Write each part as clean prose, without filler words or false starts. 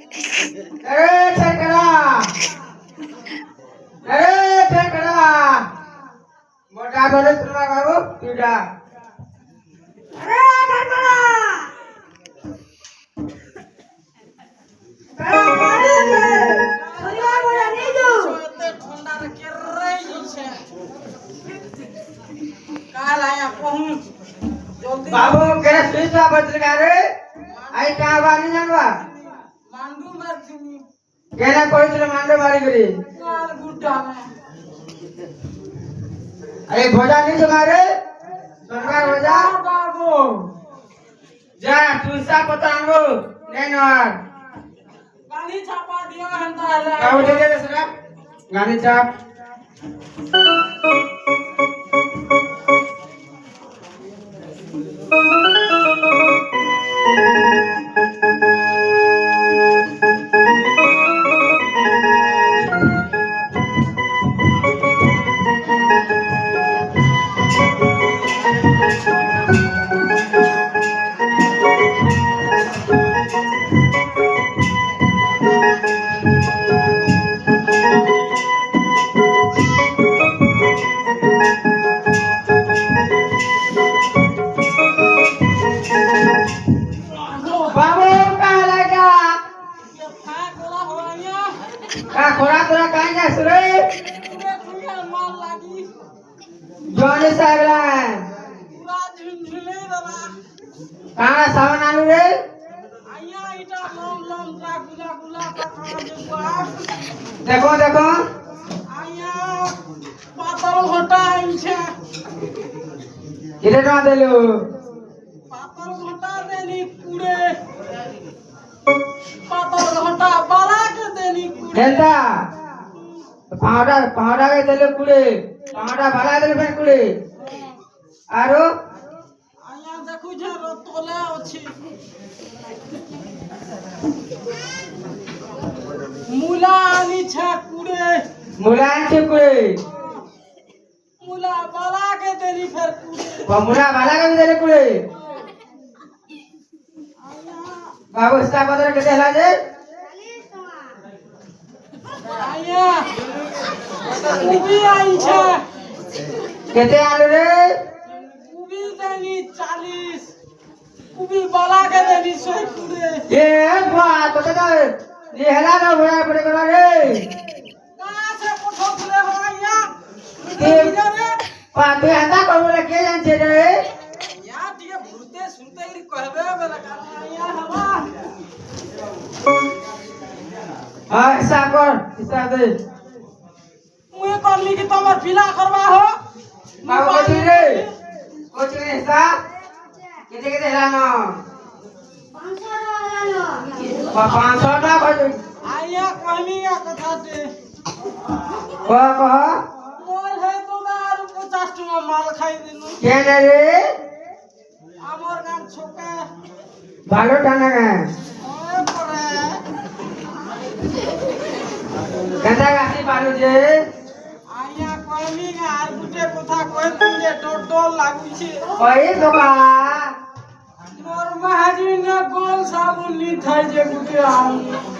अरे ठेकड़ा, अरे ठेकड़ा, मोटा बोले सुना बाबू पीड़ा। अरे ठेकड़ा, कड़ा मारे थे, सुनिया बोला नहीं जो। छोटे ठंडा रखे रही छे। काल आया पहुंच। जल्दी। बाबू केरा स्विचा बदल गया रे, आई कहाँ बानी जानवा? मांडू मर्जिनी। केना कोई चले मांडो मारी करी? काल गुड्डा में। अरे भोजा नहीं तुम्हारे? सरकार भोजा? बाबू। जा तुलसा पतांगो, नेनवार। गाली छापा दिया हंता है। काऊ दे दे सरा, गानी चाप। खोरा कहाँ जा सुरे? जॉनी साहब ला। कहाँ सावन आलू रे? देखो देखो। पातल घोटा कितने टका दे लो? पातल घोटा देनी पूरे। पातल घोटा बाला के देनी पूरे। केंदा? पावडा के दे लो पूरे। पावडा बाला दे लो फिर पूरे। आरो? आया देखु जे रतोले अछि। मूला आनी छे पूरे। मूला आनी छे पूरे। मूला बाला के देनी फिर पूरे। वो मूला बाला के दे लो पूरे। बाबू इसका बदल कितने हला जे? आया उबी आई छे। कितने आलू रे? उबी देनी 40। उबी बाला के देनी 100 पूरे। ये बात तो ये हला ना बड़ा बड़े करा रे। कहां से पठो पूरे हो आया? ये पाते हंदा को बोले के जान छे रे? या दिए भूते सुनते ही कहबे बेला आया हवा। हां हिसाब कर, हिसाब दे। मुए करली कि तमर पिला करवा हो। बाबू को रे कोच ने हिसाब किते किते हला ना 500 हला ना 500 ना भाई आया कहली या कथा दे। कह मोर है तो ना आरु 50 टका माल खाई देनु। के रे? हमर गाम छोका भालो ठाना है। ओए परे। गंदा गासी बालू जे आया कहली ना आर गुटे कथा कह तुले डर लागु छे। ओए दोका मोर महाजी ने गोल साबुन नी थाई जे गुटे आम।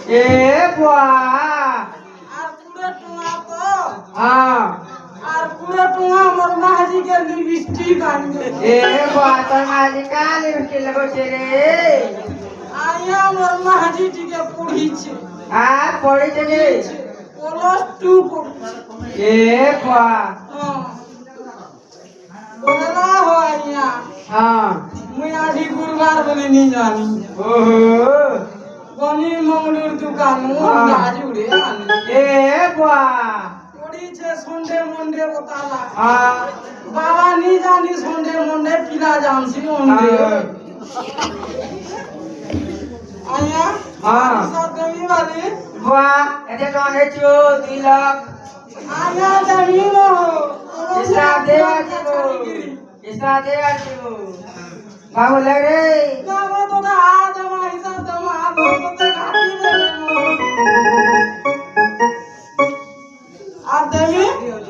ए बुआ आर पूरे टुआ तो हां आर पूरे टुआ मोर महाजी के लिपस्टिक आन दे। ए बुआ तो माजी का लिपस्टिक लगो छे रे? आया मोर महाजी जी के पूरी छे। आ पड़ी छे +2 पढ़ी। ए बुआ हां बोला हो आया। हां मुई आधी गुरुवार बने नहीं जानी। ओहो बनी मंगलूर दुकान हाँ। जाजुरे आनी। ए बुआ पड़ी छे संडे मंडे बताला। हां बाबा नहीं जानी संडे मंडे पिला जानसी ओंडे। आया हाँ। सब देवी वाली बुआ एते तो ने छो 2 लाख आया जमीन हो। हिसाब दे हिसाब दे बाबू ले रे बाबा तो ना आ जमा हिसाब जमा आ तो ते घाटी दे आ देवी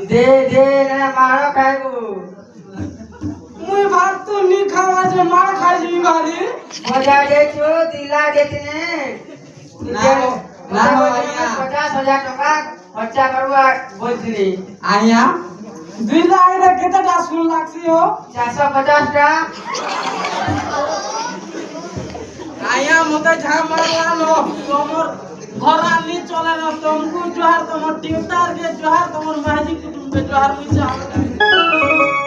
दे ना मारो खाइबू। मुई भात तो नहीं खावा जे मार खाई जी वाली। मजा दे छो 2 लाख देतने ना हो आया 50,000 टका खर्चा करवा बोलছিলি आया 2 लाख रे केतेटा सुन लागसी हो 450 टा आया मते झा मारला नो तमर घराली चले न तुमको जोहार तमर ड्यूटर के जोहार तमर माजी कुटुंब के जोहार मुई चाह